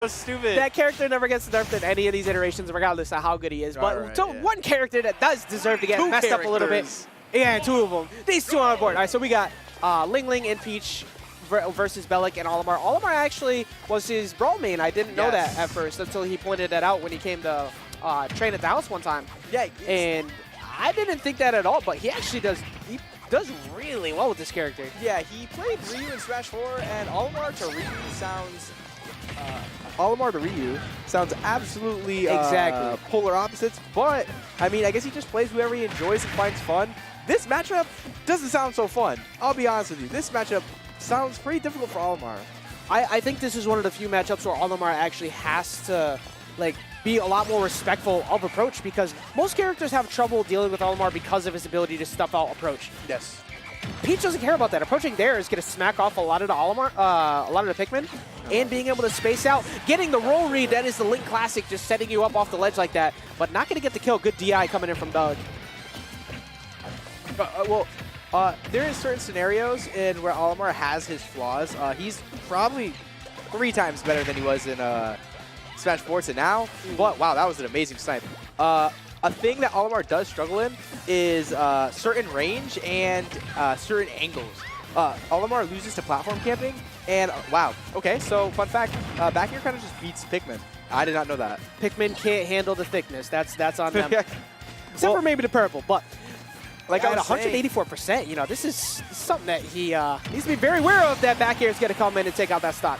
So stupid. That character never gets nerfed in any of these iterations, regardless of how good he is. But one character that does deserve to get messed up a little bit. Yeah, 2 of them. These 2 on board. All right, so we got LingLing and Peach versus belaC and Olimar. Olimar actually was his brawl main. I didn't know that at first until he pointed that out when he came to train at the house one time. Yeah, and I didn't think that at all, but he actually does. He does really well with this character. Yeah, he played Ryu in Smash 4, and Olimar to Ryu sounds. Olimar to Ryu sounds absolutely polar opposites, but I mean, I guess he just plays whoever he enjoys and finds fun. This matchup doesn't sound so fun. I'll be honest with you. This matchup sounds pretty difficult for Olimar. I think this is one of the few matchups where Olimar actually has to be a lot more respectful of approach, because most characters have trouble dealing with Olimar because of his ability to stuff out approach. Yes. Peach doesn't care about that. Approaching there is going to smack off a lot of the Olimar, a lot of the Pikmin, and being able to space out, getting the roll read. That is the Link classic, just setting you up off the ledge like that, but not going to get the kill. Good DI coming in from Doug. There is certain scenarios in where Olimar has his flaws. He's probably 3 times better than he was in Smash 4 to now. But wow, that was an amazing snipe. A thing that Olimar does struggle in is certain range and certain angles. Olimar loses to platform camping, and wow. Okay, so fun fact, back here kind of just beats Pikmin. I did not know that. Pikmin can't handle the thickness. That's on them. Except for maybe the purple, but like at 184%, you know, this is something that he needs to be very aware of. That back air is going to come in and take out that stock.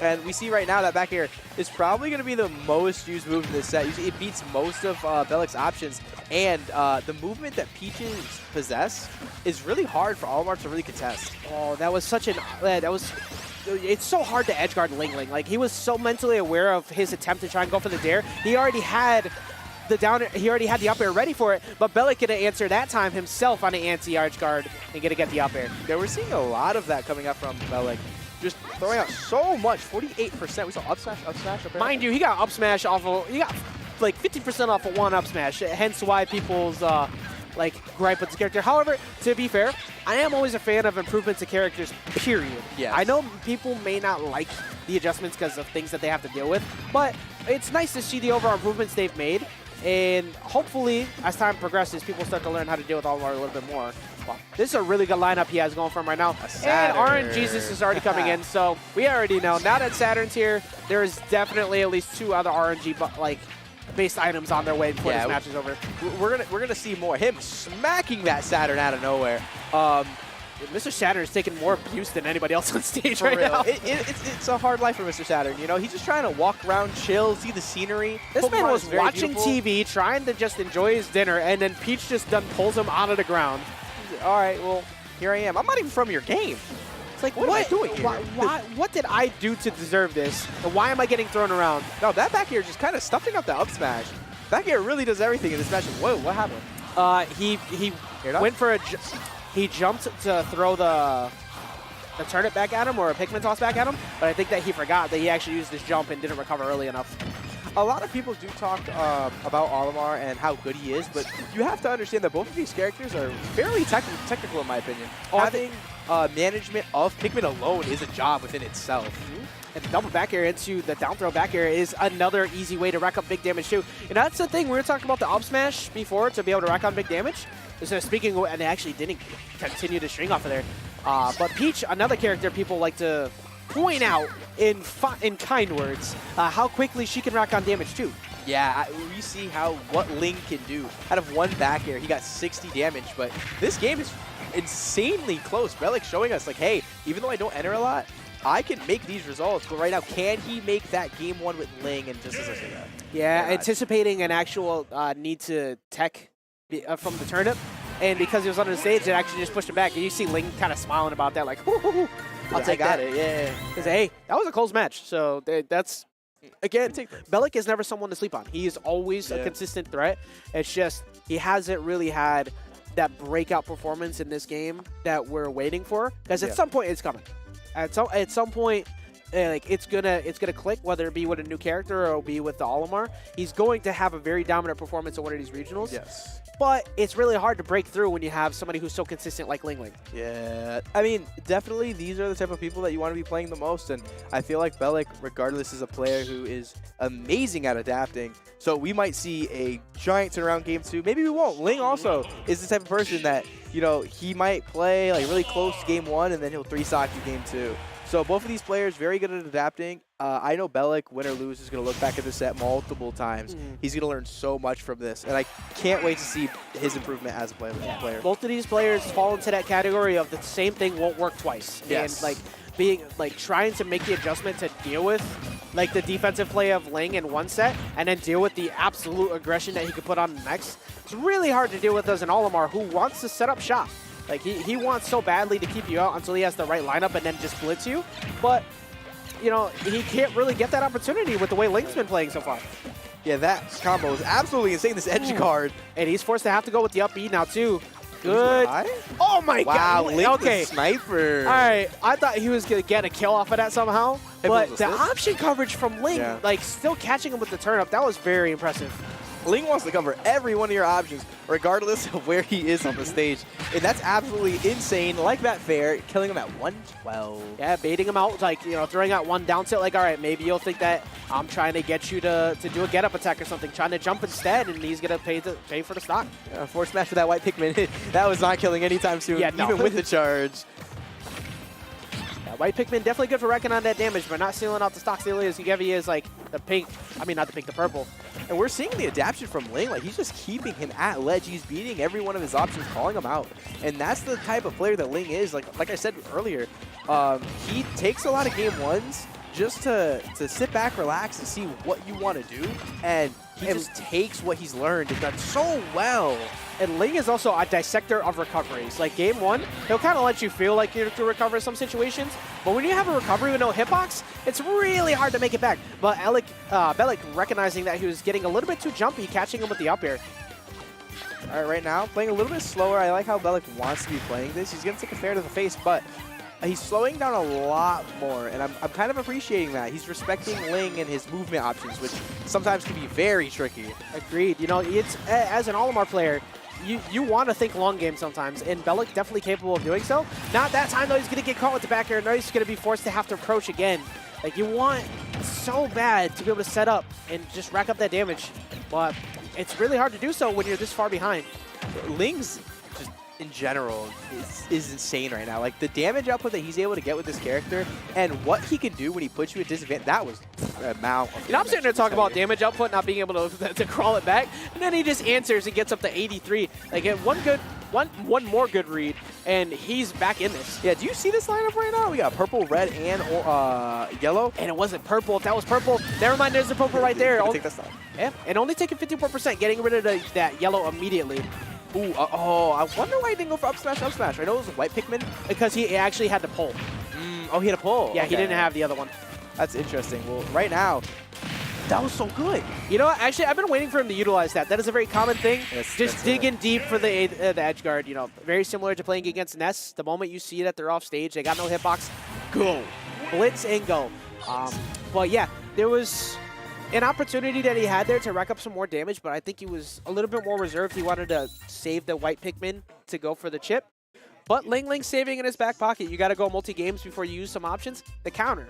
And we see right now that back air is probably going to be the most used move in this set. It beats most of belaC's options. And the movement that Peaches possess is really hard for Olimar to really contest. Oh, that was such an... it's so hard to edgeguard LingLing. Like, he was so mentally aware of his attempt to try and go for the dare. He already had the up air ready for it, but belaC could have answered that time himself on the anti-arch guard and get the up air. Yeah, we're seeing a lot of that coming up from belaC. Just throwing out so much, 48%. We saw up smash, apparently. Mind you, he got up smash off of, he got like 50% off of 1 up smash, hence why people's gripe with the character. However, to be fair, I am always a fan of improvements to characters, period. Yes. I know people may not like the adjustments because of things that they have to deal with, but it's nice to see the overall improvements they've made. And hopefully, as time progresses, people start to learn how to deal with Olimar a little bit more. Wow. This is a really good lineup he has going for him right now. And RNGesus is already coming in, so we already know. Now that Saturn's here, there is definitely at least 2 other RNG based items on their way before this match is over. We're gonna see more. Him smacking that Saturn out of nowhere. Mr. Saturn is taking more abuse than anybody else on stage right now. It's a hard life for Mr. Saturn. You know, he's just trying to walk around, chill, see the scenery. This man was watching TV, trying to just enjoy his dinner, and then Peach just pulls him out of the ground. All right, well, here I am. I'm not even from your game. It's like, what am I doing here? What did I do to deserve this? And why am I getting thrown around? No, that back air just kind of stuffing up the up smash. Back air really does everything in this match. Whoa, what happened? He went for a... He jumped to throw the turnip back at him, or a Pikmin toss back at him, but I think that he forgot that he actually used this jump and didn't recover early enough. A lot of people do talk about Olimar and how good he is, but you have to understand that both of these characters are fairly technical in my opinion. Having management of Pikmin alone is a job within itself. And the double back air into the down throw back air is another easy way to rack up big damage too. And that's the thing, we were talking about the up smash before to be able to rack on big damage. So speaking of, and they actually didn't continue to string off of there. But Peach, another character people like to point out in kind words, how quickly she can rack on damage too. Yeah, we see what Ling can do. Out of 1 back air, he got 60 damage, but this game is insanely close. belaC showing us, like, hey, even though I don't enter a lot, I can make these results. But right now, can he make that game 1 with Ling and just as I say that? Yeah, anticipating an actual need to tech from the turnip, and because he was under the stage, it actually just pushed him back. And you see Ling kind of smiling about that, like, I'll take that. Yeah. Because, hey, that was a close match. So that's, again, belaC is never someone to sleep on. He is always a consistent threat. It's just he hasn't really had that breakout performance in this game that we're waiting for. Because at some point, it's coming. At some point, like it's gonna click, whether it be with a new character or it'll be with the Olimar. He's going to have a very dominant performance in one of these regionals. Yes. But it's really hard to break through when you have somebody who's so consistent like LingLing. Yeah, I mean, definitely these are the type of people that you want to be playing the most, and I feel like belaC, regardless, is a player who is amazing at adapting. So we might see a giant turnaround game 2. Maybe we won't. Ling also is the type of person that, you know, he might play like really close game 1 and then he'll 3-stock you game 2. So both of these players very good at adapting. I know belaC, win or lose, is going to look back at the set multiple times. He's going to learn so much from this, and I can't wait to see his improvement as a player. Both of these players fall into that category of the same thing won't work twice. Yes. And being trying to make the adjustment to deal with like the defensive play of Ling in one set and then deal with the absolute aggression that he could put on the next. It's really hard to deal with as an Olimar who wants to set up shop. Like, he wants so badly to keep you out until he has the right lineup and then just blitz you. But, you know, he can't really get that opportunity with the way Ling's been playing so far. Yeah, that combo is absolutely insane, this edge guard. And he's forced to have to go with the up B now, too. Good. Oh, my God. Wow, Link the sniper. All right. I thought he was going to get a kill off of that somehow. But the option coverage from Ling, like, still catching him with the turn up, that was very impressive. Ling wants to cover every one of your options, regardless of where he is on the stage. And that's absolutely insane. Like that fair, killing him at 112. Yeah, baiting him out, like, you know, throwing out one down tilt, like, all right, maybe you'll think that I'm trying to get you to do a get-up attack or something, trying to jump instead, and he's going to pay for the stock. Force smash for that white Pikmin. That was not killing anytime soon, even with the charge. White Pikmin definitely good for wrecking on that damage, but not sealing out the stock steal is. He is like the pink, I mean not the pink, the purple. And we're seeing the adaptation from Ling. Like, he's just keeping him at ledge. He's beating every one of his options, calling him out. And that's the type of player that Ling is. Like I said earlier, he takes a lot of game 1s just to sit back, relax, and see what you want to do. And he just takes what he's learned and done so well. And Ling is also a dissector of recoveries. Like game 1, he'll kind of let you feel like you have to recover in some situations. But when you have a recovery with no hitbox, it's really hard to make it back. But belaC recognizing that he was getting a little bit too jumpy, catching him with the up air. All right, right now, playing a little bit slower. I like how belaC wants to be playing this. He's going to take a fair to the face, but he's slowing down a lot more, and I'm kind of appreciating that. He's respecting Ling and his movement options, which sometimes can be very tricky. Agreed. You know, it's as an Olimar player, you want to think long game sometimes, and belaC definitely capable of doing so. Not that time, though. He's going to get caught with the back air. Now he's going to be forced to have to approach again. Like, you want so bad to be able to set up and just rack up that damage, but it's really hard to do so when you're this far behind. Ling's just in general is insane right now. Like, the damage output that he's able to get with this character and what he can do when he puts you at disadvantage, that was an amount of I'm sitting there talking about damage output, not being able to crawl it back, and then he just answers and gets up to 83. Like, one more good read, and he's back in this. Yeah, do you see this lineup right now? We got purple, red, and yellow. And it wasn't purple. If that was purple, never mind, there's the purple right there. Take that stock. Yeah, and only taking 54%, getting rid of that yellow immediately. Ooh, I wonder why he didn't go for up smash. I know it was a white Pikmin. Because he actually had to pull. Oh, he had a pull. Yeah, he didn't have the other one. That's interesting. Well, right now, that was so good. You know what? Actually, I've been waiting for him to utilize that. That is a very common thing. Just digging deep for the edge guard. You know, very similar to playing against Ness. The moment you see that they're off stage, they got no hitbox, go. Blitz and go. But yeah, there was an opportunity that he had there to rack up some more damage, but I think he was a little bit more reserved. He wanted to save the white Pikmin to go for the chip. But LingLing saving in his back pocket. You got to go multi-games before you use some options. The counter.